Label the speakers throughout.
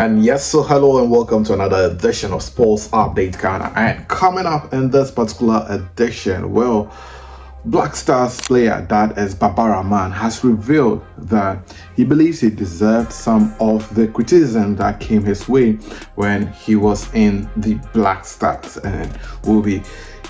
Speaker 1: And yes, so hello and welcome to another edition of Sports Update Ghana. And coming up in this particular edition, well, Black Stars player that is Rahman has revealed that he believes he deserved some of the criticism that came his way when he was in the Black Stars. And we'll be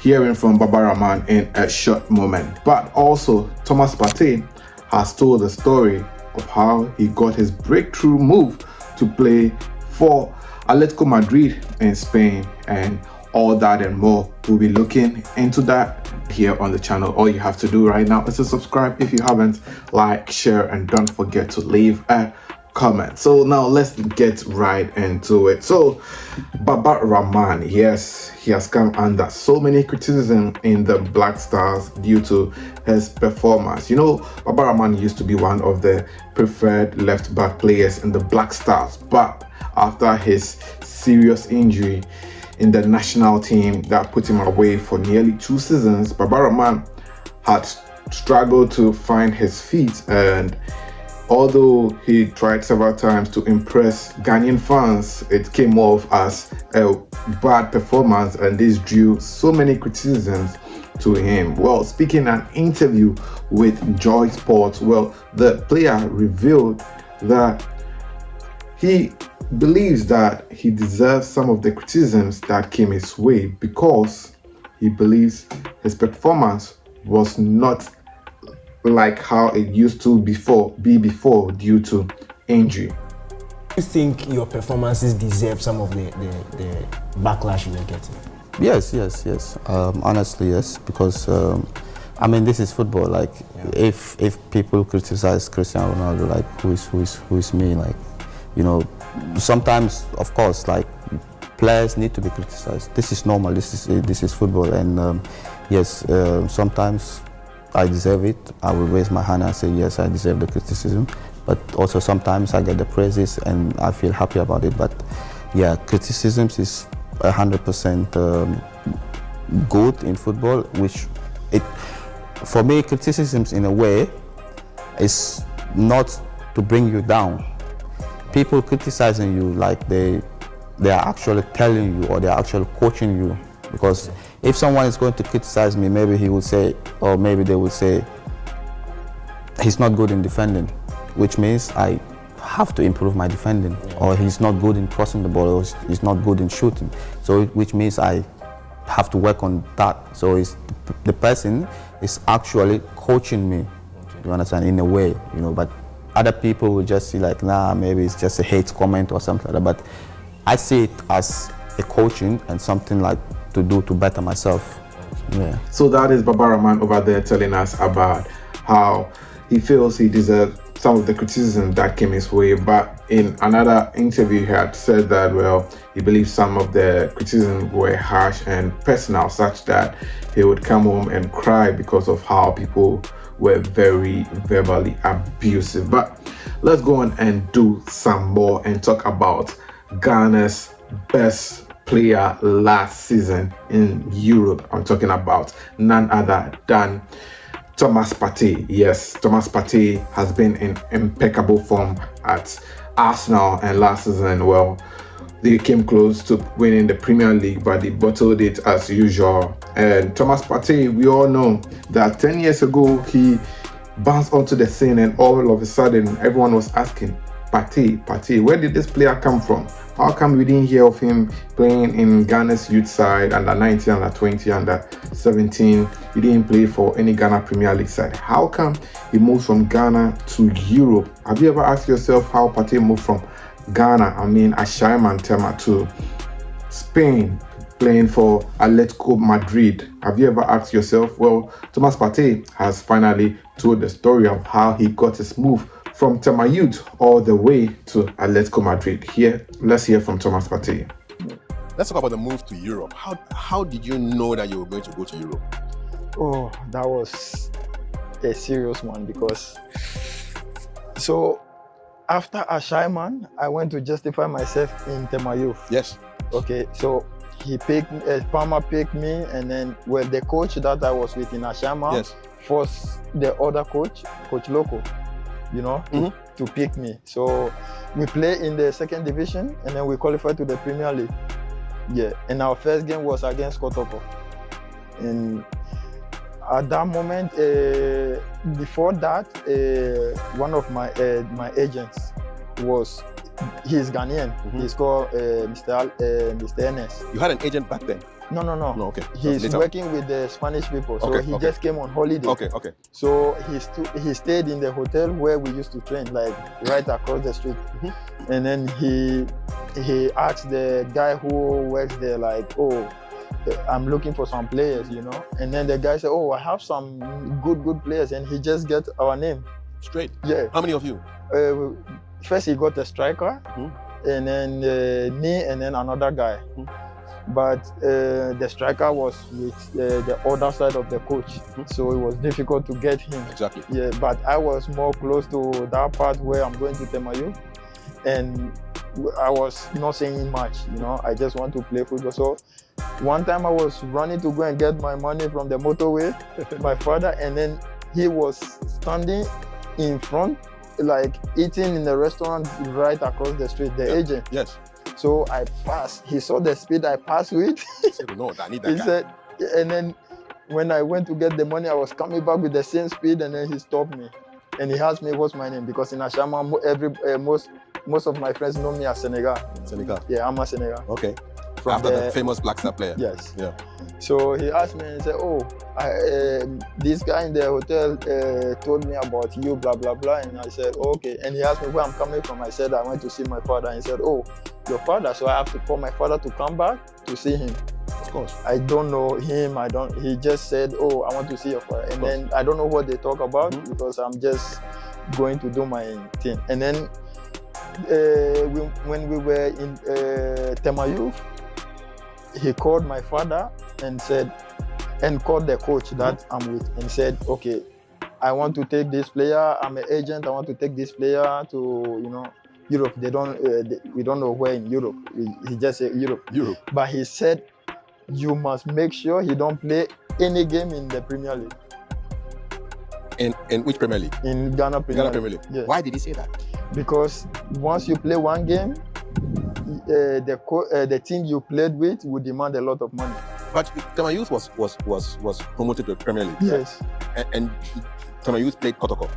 Speaker 1: hearing from Rahman in a short moment. But also, Thomas Partey has told the story of how he got his breakthrough move to play for Atletico Madrid in Spain, and all that and more. We'll be looking into that here on the channel. All you have to do right now is to subscribe if you haven't, like, share, and don't forget to leave a comment. So now let's get right into it. So Rahman, yes, he has come under so many criticism in the Black Stars due to his performance. You know, Rahman used to be one of the preferred left back players in the Black Stars, but after his serious injury in the national team that put him away for nearly 2 seasons, Rahman had struggled to find his feet, and although he tried several times to impress Ghanaian fans, it came off as a bad performance, and this drew so many criticisms to him. Well, speaking in an interview with Joy Sports, well, the player revealed that he believes that he deserves some of the criticisms that came his way because he believes his performance was not like how it used to be before due to injury.
Speaker 2: Do you think your performances deserve some of the backlash you were getting?
Speaker 3: Yes. Honestly, yes, because I mean, this is football. Like, if people criticize Cristiano Ronaldo, like, who is me? Like, you know, sometimes, of course, like, players need to be criticized. This is normal. This is football, and yes, sometimes I deserve it. I will raise my hand and say, yes, I deserve the criticism. But also sometimes I get the praises and I feel happy about it. But yeah, criticisms is 100% good in football, for me, criticisms in a way is not to bring you down. People criticizing you, like they are actually telling you, or they are actually coaching you. Because if someone is going to criticize me, maybe he will say, or maybe they will say, he's not good in defending, which means I have to improve my defending, or he's not good in crossing the ball, or he's not good in shooting. So which means I have to work on that. So the person is actually coaching me, you understand, in a way, you know. But other people will just see like, nah, maybe it's just a hate comment or something like that. But I see it as a coaching and something like to do to better myself. Yeah.
Speaker 1: So that is Rahman over there telling us about how he feels he deserves some of the criticism that came his way. But in another interview, he had said that, well, he believes some of the criticism were harsh and personal, such that he would come home and cry because of how people were very verbally abusive. But let's go on and do some more and talk about Ghana's best player last season in Europe. I'm talking about none other than Thomas Partey. Yes, Thomas Partey has been in impeccable form at Arsenal, and last season, well, they came close to winning the Premier League, but they bottled it as usual. And Thomas Partey, we all know that 10 years ago, he bounced onto the scene, and all of a sudden, everyone was asking, Partey, where did this player come from? How come we didn't hear of him playing in Ghana's youth side, under 19, under 20, under 17? He didn't play for any Ghana Premier League side. How come he moved from Ghana to Europe? Have you ever asked yourself how Partey moved from Ghana, Rahman, Tema, to Spain, playing for Atletico Madrid? Have you ever asked yourself? Well, Thomas Partey has finally told the story of how he got his move from Tema Youth all the way to Atletico Madrid. Here, let's hear from Thomas Partey.
Speaker 4: Let's talk about the move to Europe. How did you know that you were going to go to Europe?
Speaker 5: Oh, that was a serious one, because so after Rahman, I went to justify myself in Tema Youth.
Speaker 4: Yes.
Speaker 5: Okay, so he picked, Palmer picked me, and then the coach that I was with in Rahman
Speaker 4: yes.
Speaker 5: forced the other coach, Coach Loco, you know, to pick me. So we play in the second division, and then we qualify to the Premier League. Yeah, and our first game was against Kotoko. And at that moment, before that, one of my agents he's Ghanaian. He's called Mr. Enes.
Speaker 4: You had an agent back then?
Speaker 5: No.
Speaker 4: No, okay.
Speaker 5: He's working with the Spanish people, so he just came on holiday.
Speaker 4: Okay.
Speaker 5: So he stayed in the hotel where we used to train, like right across the street. And then he asked the guy who works there, like, oh, I'm looking for some players, you know. And then the guy said, oh, I have some good players, and he just get our name.
Speaker 4: Straight?
Speaker 5: Yeah.
Speaker 4: How many of you?
Speaker 5: First he got a striker, and then me, and then another guy. But the striker was with the other side of the coach, so it was difficult to get him.
Speaker 4: Exactly.
Speaker 5: Yeah, but I was more close to that part where I'm going to Tema Youth, and I was not saying much, you know. I just want to play football. So one time I was running to go and get my money from the motorway, my father, and then he was standing in front, like eating in the restaurant right across the street, the agent.
Speaker 4: Yes.
Speaker 5: So I passed. He saw the speed I passed with.
Speaker 4: He said, no, I need that
Speaker 5: He
Speaker 4: guy.
Speaker 5: said, and then when I went to get the money, I was coming back with the same speed, and then he stopped me. And he asked me what's my name, because in Ashama, most of my friends know me as Senegal.
Speaker 4: Senegal.
Speaker 5: Yeah, I'm a Senegal.
Speaker 4: Okay.
Speaker 5: From
Speaker 4: After the famous Black Star player.
Speaker 5: Yes.
Speaker 4: Yeah.
Speaker 5: So he asked me and he said, oh, this guy in the hotel told me about you, blah, blah, blah. And I said, okay. And he asked me where I'm coming from. I said, I went to see my father. And he said, oh, your father. So I have to call my father to come back to see him.
Speaker 4: Of course.
Speaker 5: I don't know him. He just said, oh, I want to see your father. And then I don't know what they talk about because I'm just going to do my thing. And then when we were in Tema Youth, he called my father and called the coach that I'm with and said, okay, I want to take this player. I'm an agent. I want to take this player to, you know, Europe. They don't, we don't know where in Europe. He just said Europe. But he said, you must make sure he don't play any game in the Premier League.
Speaker 4: In which Premier League?
Speaker 5: In Ghana Premier League. Yes.
Speaker 4: Why did he say that?
Speaker 5: Because once you play one game, the team you played with would demand a lot of money.
Speaker 4: But Tema Youth was promoted to the Premier League.
Speaker 5: Yes.
Speaker 4: And Tema Youth played Kotoko.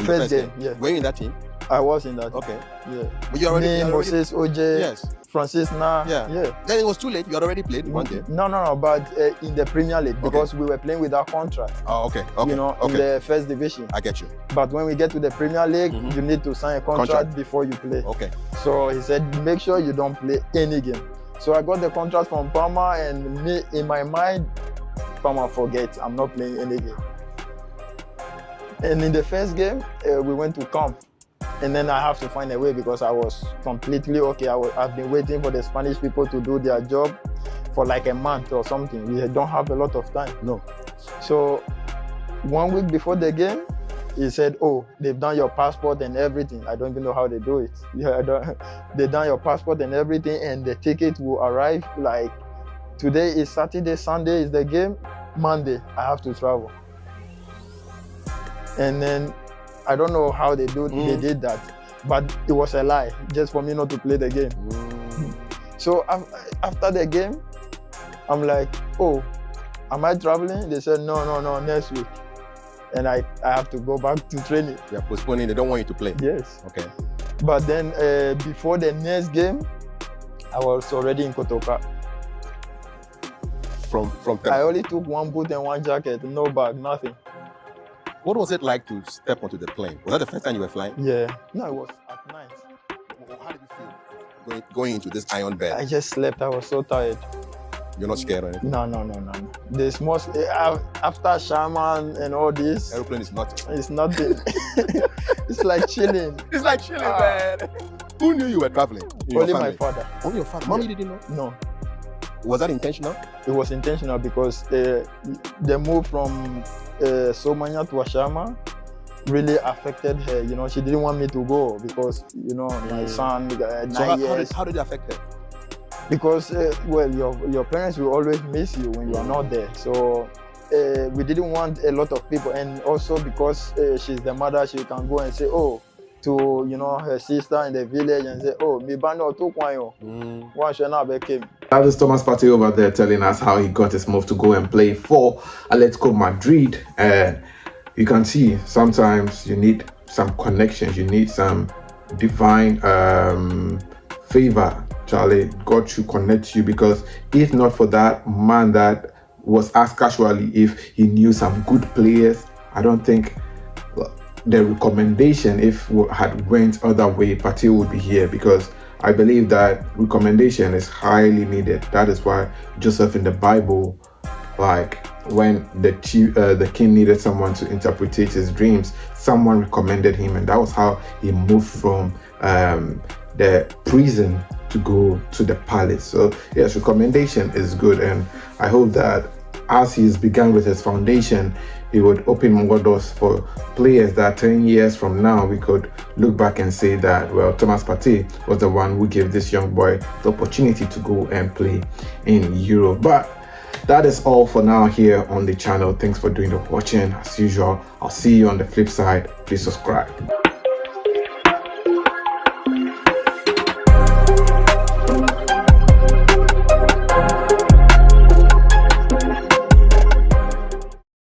Speaker 5: First game, yeah.
Speaker 4: Were you in that team?
Speaker 5: I was in that.
Speaker 4: Okay.
Speaker 5: Yeah.
Speaker 4: But you already.
Speaker 5: Moses, OJ.
Speaker 4: Yes.
Speaker 5: Francis Na.
Speaker 4: Yeah. Then it was too late. You had already played one game.
Speaker 5: No. But in the Premier League, because we were playing without contract.
Speaker 4: Oh, okay.
Speaker 5: You know, in the first division.
Speaker 4: I get you.
Speaker 5: But when we get to the Premier League, you need to sign a contract before you play.
Speaker 4: Okay.
Speaker 5: So he said, make sure you don't play any game. So I got the contract from Parma, and me, in my mind, Parma, forget, I'm not playing any game. And in the first game, we went to camp. And then I have to find a way because I was completely okay. I've been waiting for the Spanish people to do their job for like a month or something. We don't have a lot of time.
Speaker 4: No.
Speaker 5: So 1 week before the game, he said, oh, they've done your passport and everything. I don't even know how they do it. They've done your passport and everything, and the ticket will arrive like today is Saturday, Sunday is the game, Monday I have to travel. And then I don't know how they did that, but it was a lie just for me not to play the game. So after the game, I'm like, oh, am I traveling? They said, no, next week. And I have to go back to training.
Speaker 4: They're postponing, they don't want you to play.
Speaker 5: Yes.
Speaker 4: Okay.
Speaker 5: But then before the next game, I was already in Kotoka.
Speaker 4: From
Speaker 5: I only took one boot and one jacket, no bag, nothing.
Speaker 4: What was it like to step onto the plane? Was that the first time you were flying?
Speaker 5: Yeah. No, it was at night.
Speaker 4: How did you feel going into this iron bed?
Speaker 5: I just slept. I was so tired.
Speaker 4: You're not scared or anything?
Speaker 5: No. This most after Shaman and all this.
Speaker 4: Airplane is nothing.
Speaker 5: It's nothing. It's like chilling.
Speaker 4: It's like chilling, man. Who knew you were traveling?
Speaker 5: Only my father.
Speaker 4: Only your father. Mommy didn't know?
Speaker 5: No.
Speaker 4: Was that intentional?
Speaker 5: It was intentional because the move from Somanya to Ashama really affected her. You know, she didn't want me to go because, you know, my son, 9 years.
Speaker 4: How did it affect her?
Speaker 5: Because, well, your parents will always miss you when you are not there. So we didn't want a lot of people, and also because she's the mother, she can go and say, oh, to her sister in the village and say, oh, me bando took one should not be came.
Speaker 1: That is Thomas Partey over there telling us how he got his move to go and play for Atletico Madrid. And you can see sometimes you need some connections, you need some divine favor. Charlie, God should connect you, because if not for that man that was asked casually if he knew some good players, I don't think the recommendation, if we had went other way, Partey would be here, because I believe that recommendation is highly needed. That is why Joseph in the Bible, like when the king needed someone to interpret his dreams, someone recommended him, and that was how he moved from the prison to go to the palace. So yes, recommendation is good, and I hope that as he's begun with his foundation, he would open more doors for players that 10 years from now we could look back and say that, well, Thomas Partey was the one who gave this young boy the opportunity to go and play in Europe. But that is all for now here on the channel. Thanks for doing the watching. As usual, I'll see you on the flip side. Please subscribe.